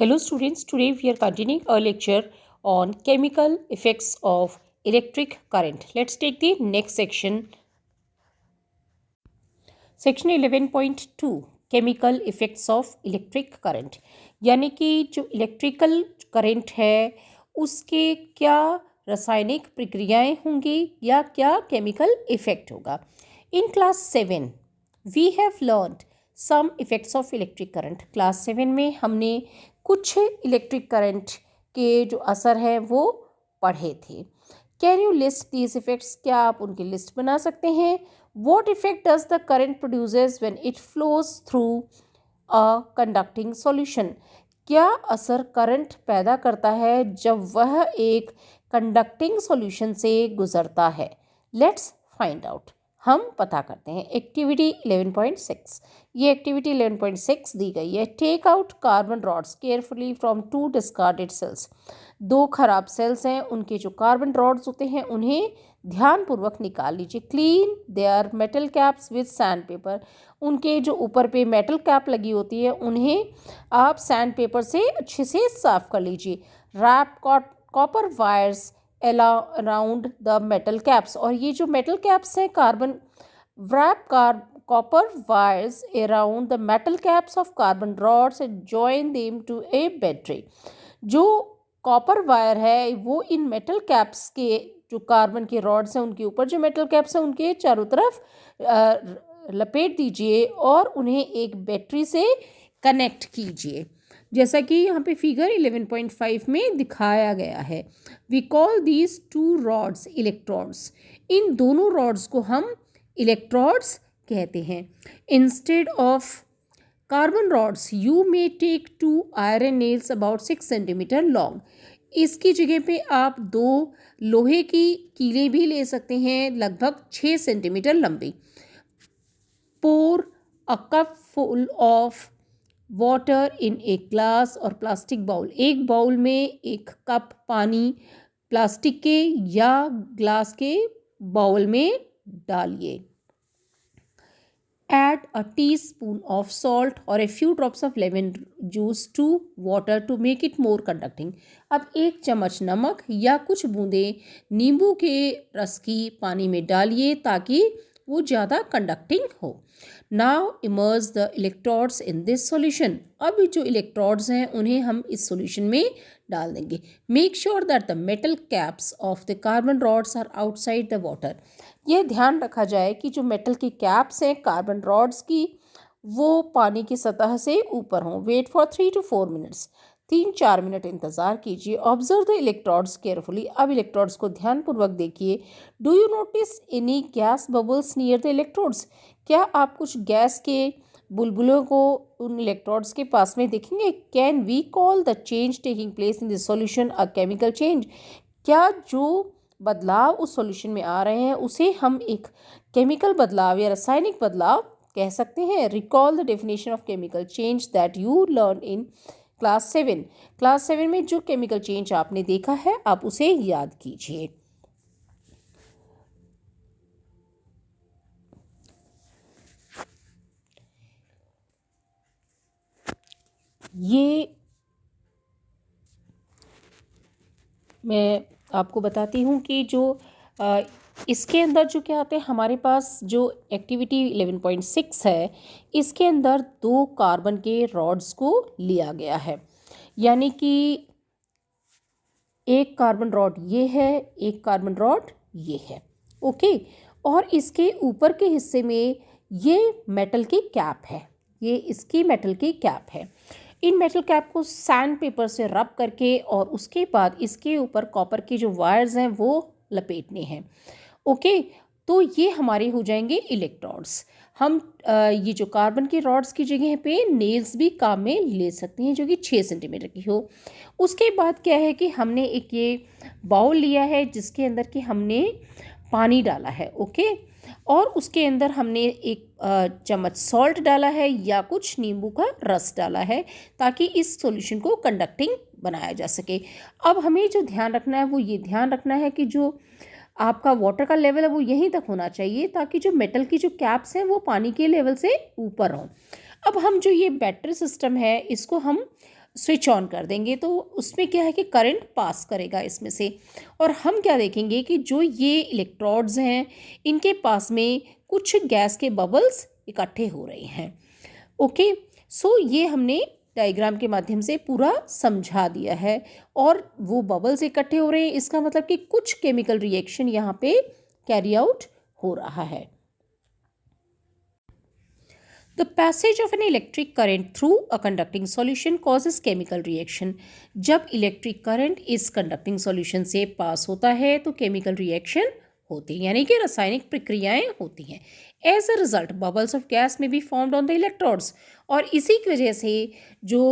Hello students, today we are continuing our lecture on chemical effects of electric current. Let's take the next section. Section 11.2 chemical effects of electric current. यानी कि जो electrical current है उसके क्या रासायनिक प्रक्रियाएं होंगी या क्या केमिकल इफेक्ट होगा. In class 7 we have learned some effects of electric current. Class 7 में हमने कुछ इलेक्ट्रिक करंट के जो असर है वो पढ़े थे. Can you list these effects? क्या आप उनकी लिस्ट बना सकते हैं? What effect does the current produces when it flows through a conducting solution? क्या असर करंट पैदा करता है जब वह एक कंडक्टिंग सॉल्यूशन से गुजरता है? Let's find out. हम पता करते हैं. एक्टिविटी 11.6. ये एक्टिविटी 11.6 दी गई है. Take out carbon rods carefully from 2 discarded cells. 2 खराब सेल्स हैं, उनके जो कार्बन रॉड्स होते हैं उन्हें ध्यानपूर्वक निकाल लीजिए. Clean there metal caps with sand paper. उनके जो ऊपर पे मेटल कैप लगी होती है उन्हें आप सैंड पेपर से अच्छे से साफ कर लीजिए. Wrap copper wires around the metal caps. और ये जो मेटल कैप्स हैं carbon wrap copper wires around the metal caps of carbon rods and join them to a battery. जो कॉपर वायर है वो इन मेटल कैप्स के जो कार्बन के रॉड्स हैं उनके ऊपर जो मेटल कैप्स हैं उनके चारों तरफ लपेट दीजिए और उन्हें एक बैटरी से कनेक्ट कीजिए, जैसा कि यहाँ पे फिगर 11.5 में दिखाया गया है. We call these 2 rods electrodes. इन दोनों रॉड्स को हम इलेक्ट्रोड्स कहते हैं. Instead of carbon rods you may take 2 iron nails about 6 centimetre long. इसकी जगह पे आप 2 लोहे की कीलें भी ले सकते हैं लगभग 6 सेंटीमीटर लंबी. Pour a cup full of water in a glass और प्लास्टिक बाउल. एक बाउल में एक कप पानी प्लास्टिक के या ग्लास के बाउल में डालिए. Add a teaspoon of salt or a few drops of lemon juice to water to make it more conducting. अब 1 चम्मच नमक या कुछ बूंदें नींबू के रस की पानी में डालिए ताकि वो ज़्यादा कंडक्टिंग हो. Now immerse the electrodes in this solution. अब जो इलेक्ट्रोड्स हैं उन्हें हम इस सॉल्यूशन में डाल देंगे. Make sure that the metal caps of the carbon rods are outside the water. यह ध्यान रखा जाए कि जो मेटल की कैप्स हैं कार्बन रॉड्स की वो पानी की सतह से ऊपर हों. Wait for 3 to 4 minutes. 3-4 minute इंतज़ार कीजिए. Observe the electrodes carefully. अब इलेक्ट्रोड्स को ध्यानपूर्वक देखिए. Do you notice any gas bubbles near the electrodes? क्या आप कुछ गैस के बुलबुलों को उन इलेक्ट्रोड्स के पास में देखेंगे? Can we call the change taking place in this solution a chemical change? क्या जो बदलाव उस सॉल्यूशन में आ रहे हैं उसे हम एक केमिकल बदलाव या रासायनिक बदलाव कह सकते हैं. Recall the definition of chemical change that you learn in class 7. Class 7 में जो केमिकल चेंज आपने देखा है आप उसे याद कीजिए. ये मैं आपको बताती हूँ कि जो इसके अंदर जो क्या आते हैं हमारे पास जो एक्टिविटी 11.6 है इसके अंदर 2 कार्बन के रॉड्स को लिया गया है. यानी कि एक कार्बन रॉड ये है, एक कार्बन रॉड ये है. ओके. और इसके ऊपर के हिस्से में ये मेटल की कैप है. ये इसकी मेटल की कैप है. इन मेटल कैप को सैंड पेपर से रब करके और उसके बाद इसके ऊपर कॉपर के जो वायर्स हैं वो लपेटने हैं. ओके. तो ये हमारे हो जाएंगे इलेक्ट्रोड्स. हम ये जो कार्बन के रॉड्स की जगह पे नेल्स भी काम में ले सकते हैं जो कि 6 सेंटीमीटर की हो. उसके बाद क्या है कि हमने एक ये बाउल लिया है जिसके अंदर कि हमने पानी डाला है. ओके. और उसके अंदर हमने एक चम्मच सॉल्ट डाला है या कुछ नींबू का रस डाला है ताकि इस सॉल्यूशन को कंडक्टिंग बनाया जा सके. अब हमें जो ध्यान रखना है वो ये ध्यान रखना है कि जो आपका वाटर का लेवल है वो यहीं तक होना चाहिए ताकि जो मेटल की जो कैप्स हैं वो पानी के लेवल से ऊपर हों. अब हम जो ये बैटरी सिस्टम है इसको हम स्विच ऑन कर देंगे तो उसमें क्या है कि करंट पास करेगा इसमें से, और हम क्या देखेंगे कि जो ये इलेक्ट्रोड्स हैं इनके पास में कुछ गैस के बबल्स इकट्ठे हो रहे हैं। ओके, सो ये हमने डायग्राम के माध्यम से पूरा समझा दिया है, और वो बबल्स इकट्ठे हो रहे हैं इसका मतलब कि कुछ केमिकल रिएक्शन यहाँ पे कैरी आउट हो रहा है। The passage of an electric current through a conducting solution causes chemical reaction. जब इलेक्ट्रिक करंट इस कंडक्टिंग सॉल्यूशन से पास होता है तो केमिकल रिएक्शन होती है, यानी कि रासायनिक प्रक्रियाएं होती हैं। As a result bubbles of gas may be formed on the electrodes, और इसी की वजह से जो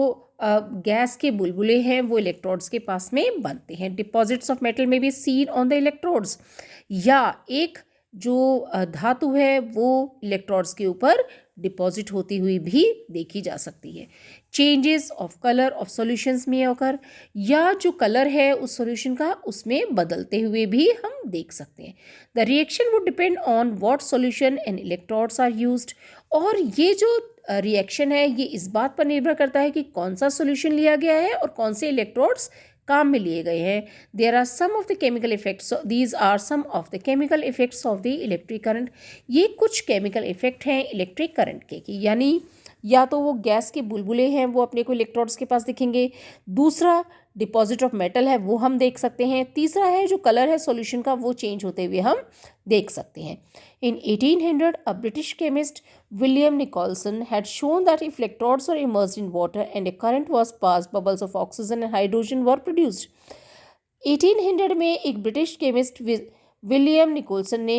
गैस के बुलबुले हैं वो इलेक्ट्रोड्स के पास में बनते हैं। डिपॉजिट्स ऑफ मेटल में be seen on the electrodes, या एक जो धातु है वो इलेक्ट्रोड्स के ऊपर डिपॉजिट होती हुई भी देखी जा सकती है। Changes of colour of solutions में ओकर, या जो कलर है उस सॉल्यूशन का उसमें बदलते हुए भी हम देख सकते हैं। The reaction would depend on what solution and electrodes are used, और ये जो रिएक्शन है ये इस बात पर निर्भर करता है कि कौन सा सॉल्यूशन लिया गया है और कौन से इलेक्ट्रोड्स काम में लिए गए हैं। There are some of the chemical effects, these are some of the chemical effects of the electric current. ये कुछ केमिकल इफेक्ट हैं इलेक्ट्रिक करंट के, कि यानी या तो वो गैस के बुलबुले हैं वो अपने को इलेक्ट्रोड्स के पास दिखेंगे, दूसरा डिपॉजिट ऑफ मेटल है वो हम देख सकते हैं, तीसरा है जो कलर है सॉल्यूशन का वो चेंज होते हुए हम देख सकते हैं। In 1800, a British chemist William Nicholson had shown that if electrodes were immersed in water and a current was passed, bubbles of oxygen and hydrogen were produced. 1800 में एक ब्रिटिश केमिस्ट विलियम निकोलसन ने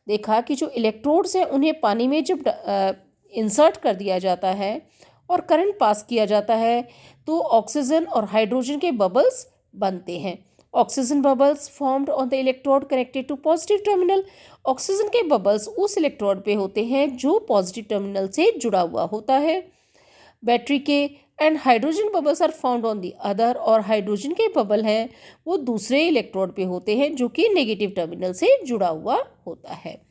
देखा कि जो electrodes हैं उन्हें पानी में जब इंसर्ट कर दिया जाता है और करंट पास किया जाता है तो ऑक्सीजन और हाइड्रोजन के बबल्स बनते हैं। Oxygen bubbles formed on the electrode connected to positive terminal, oxygen के बबल्स उस इलेक्ट्रोड पे होते हैं जो पॉजिटिव टर्मिनल से जुड़ा हुआ होता है। बैटरी के and hydrogen bubbles are found on the other, और हाइड्रोजन के बबल हैं वो दूसरे इलेक्ट्रोड पे होते हैं जो कि नेगेटिव टर्मिनल से जुड़ा हुआ होता है।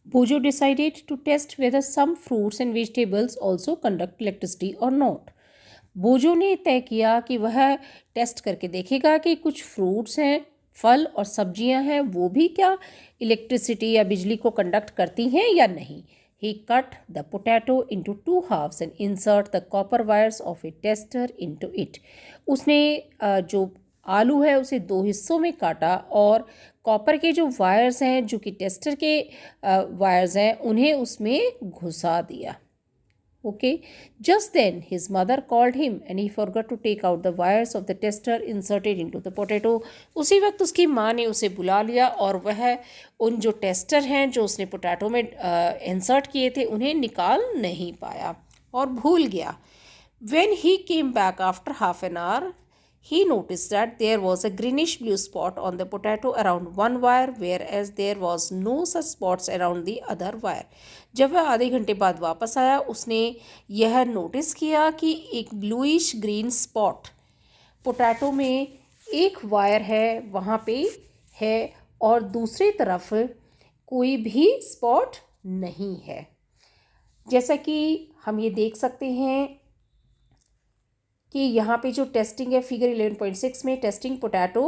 Bojo decided to test whether some fruits and vegetables also conduct electricity or not. बोजो ने तय किया कि वह टेस्ट करके देखेगा कि कुछ फ्रूट्स हैं, फल और सब्जियां हैं वो भी क्या इलेक्ट्रिसिटी या बिजली को कंडक्ट करती हैं या नहीं। He cut the potato into 2 halves and insert the copper wires of a tester into it. उसने जो आलू है उसे 2 हिस्सों में काटा और कॉपर के जो वायर्स हैं जो कि टेस्टर के वायर्स हैं उन्हें उसमें घुसा दिया। Okay, just then his mother called him and he forgot to take out the wires of the tester inserted into the potato. उसी वक्त उसकी माँ ने उसे बुला लिया और वह उन जो टेस्टर हैं जो उसने पोटैटो में इंसर्ट किए थे उन्हें निकाल नहीं पाया और भूल गया। When he came back after half an hour, he noticed that there was a greenish blue spot on the potato around one wire, whereas there was no such spots around the other wire. जब वह आधे घंटे बाद वापस आया उसने यह notice किया कि एक ब्लूइश ग्रीन स्पॉट पोटैटो में एक वायर है वहाँ पे है और दूसरी तरफ कोई भी स्पॉट नहीं है। जैसा कि हम ये देख सकते हैं कि यहाँ पे जो टेस्टिंग है फिगर 11.6 में, testing potato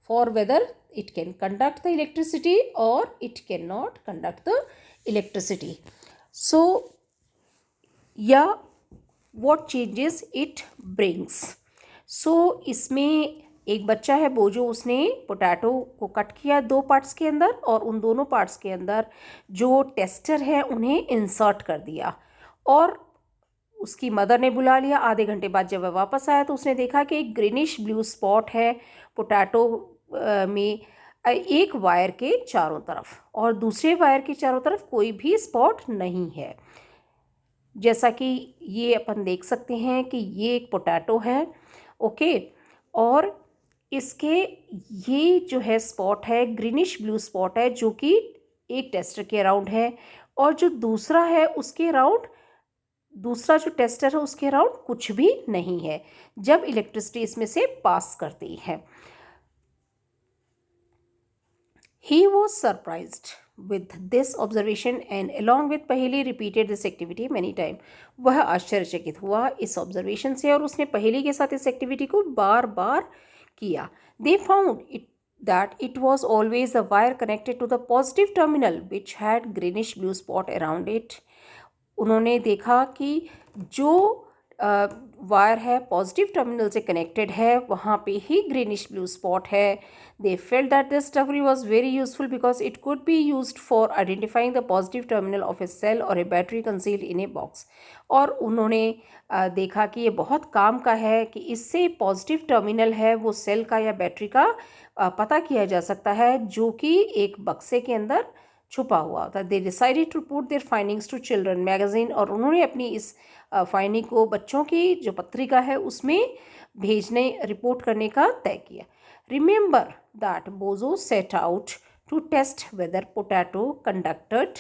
for whether it can conduct the electricity और it can not conduct the electricity. So या what changes it brings. So इसमें एक बच्चा है बोजो, उसने पोटैटो को कट किया 2 पार्ट्स के अंदर और उन दोनों पार्ट्स के अंदर जो टेस्टर है उन्हें इंसर्ट कर दिया और उसकी मदर ने बुला लिया। आधे घंटे बाद जब वह वापस आया तो उसने देखा कि एक ग्रीनिश ब्लू स्पॉट है पोटैटो में एक वायर के चारों तरफ और दूसरे वायर के चारों तरफ कोई भी स्पॉट नहीं है। जैसा कि ये अपन देख सकते हैं कि ये एक पोटैटो है, ओके, और इसके ये जो है स्पॉट है ग्रीनिश ब्लू स्पॉट है जो कि एक टेस्टर के अराउंड है और जो दूसरा है उसके अराउंड, दूसरा जो टेस्टर है उसके अराउंड कुछ भी नहीं है जब इलेक्ट्रिसिटी इसमें से पास करती है। He was surprised with this observation and along with पहेली repeated this activity many times. वह आश्चर्यचकित हुआ इस observation से और उसने पहेली के साथ इस activity को बार बार किया. They found that it was always the wire connected to the positive terminal which had greenish blue spot around it. उन्होंने देखा कि जो वायर है पॉजिटिव टर्मिनल से कनेक्टेड है वहाँ पे ही ग्रीनिश ब्लू स्पॉट है. They felt that this discovery was very useful because it could be used for identifying the positive terminal of a cell और a battery concealed in a box. और उन्होंने देखा कि ये बहुत काम का है कि इससे पॉजिटिव टर्मिनल है वो सेल का या बैटरी का पता किया जा सकता है जो कि एक बक्से के अंदर छुपा हुआ होता है. They decided to put their findings to children magazine और उन्होंने अपनी इस फाइंडिंग को बच्चों की जो पत्रिका है उसमें भेजने रिपोर्ट करने का तय किया. Remember that Boojho set out to test whether potato conducted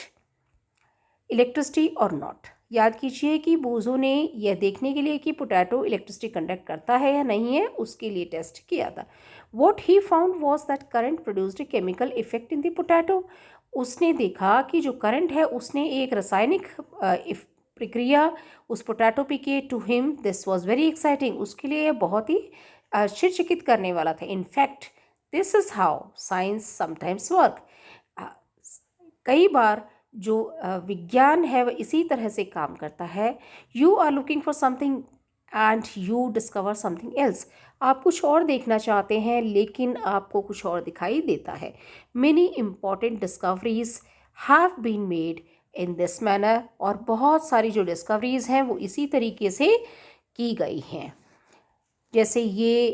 electricity और नॉट. याद कीजिए कि बोजो ने यह देखने के लिए कि पोटैटो इलेक्ट्रिसिटी कंडक्ट करता है या नहीं है उसके लिए टेस्ट किया था. What he found was that current produced a chemical effect in the potato. उसने देखा कि जो करंट है उसने एक रासायनिक प्रक्रिया उस पोटैटो पे की. To him this was very exciting. उसके लिए बहुत ही आश्चर्यचकित करने वाला था. In fact this is how science sometimes work. कई बार जो विज्ञान है वह इसी तरह से काम करता है. You are looking for something and you discover something else. आप कुछ और देखना चाहते हैं लेकिन आपको कुछ और दिखाई देता है. Many important discoveries have been made in this manner. और बहुत सारी जो डिस्कवरीज हैं वो इसी तरीके से की गई हैं. जैसे ये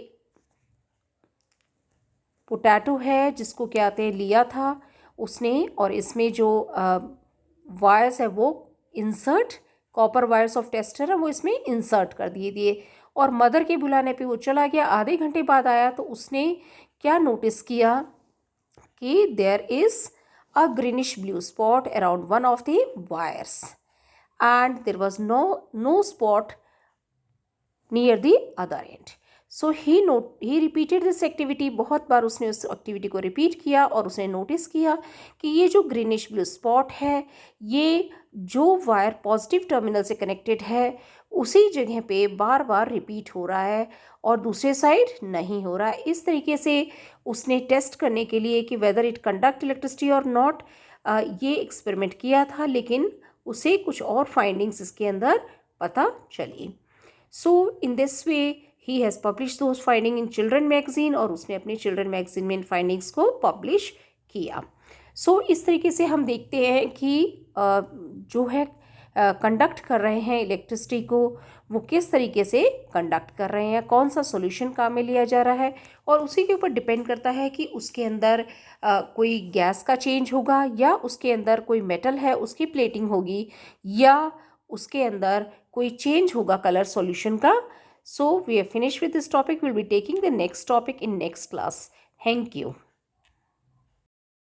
पोटैटो है जिसको क्या कहते हैं लिया था उसने और इसमें जो वायर्स है वो insert copper wires of tester है वो इसमें इंसर्ट कर दिए और मदर के बुलाने पे वो चला गया. आधे घंटे बाद आया तो उसने क्या नोटिस किया कि there is a greenish blue spot around one of the wires and there was no spot near the other end. So he repeated this activity. बहुत बार उसने उस एक्टिविटी को रिपीट किया और उसने नोटिस किया कि ये जो ग्रीनिश ब्लू स्पॉट है ये जो वायर पॉजिटिव टर्मिनल से कनेक्टेड है उसी जगह पे बार बार रिपीट हो रहा है और दूसरे साइड नहीं हो रहा है. इस तरीके से उसने टेस्ट करने के लिए कि वेदर इट कंडक्ट इलेक्ट्रिसिटी और नॉट ये एक्सपेरिमेंट किया था लेकिन उसे कुछ और फाइंडिंग्स इसके अंदर पता चली. So in this way he has publish those finding in children magazine और उसने अपने चिल्ड्रन मैगजीन में इन फाइंडिंग्स को पब्लिश किया. सो इस तरीके से हम देखते हैं कि जो है कंडक्ट कर रहे हैं इलेक्ट्रिसिटी को वो किस तरीके से कंडक्ट कर रहे हैं, कौन सा सॉल्यूशन काम में लिया जा रहा है और उसी के ऊपर डिपेंड करता है कि उसके अंदर कोई गैस का चेंज होगा या उसके अंदर कोई मेटल है उसकी प्लेटिंग होगी या उसके अंदर कोई चेंज होगा कलर सॉल्यूशन का. So we are finished with this topic. We'll be taking the next topic in next class. Thank you.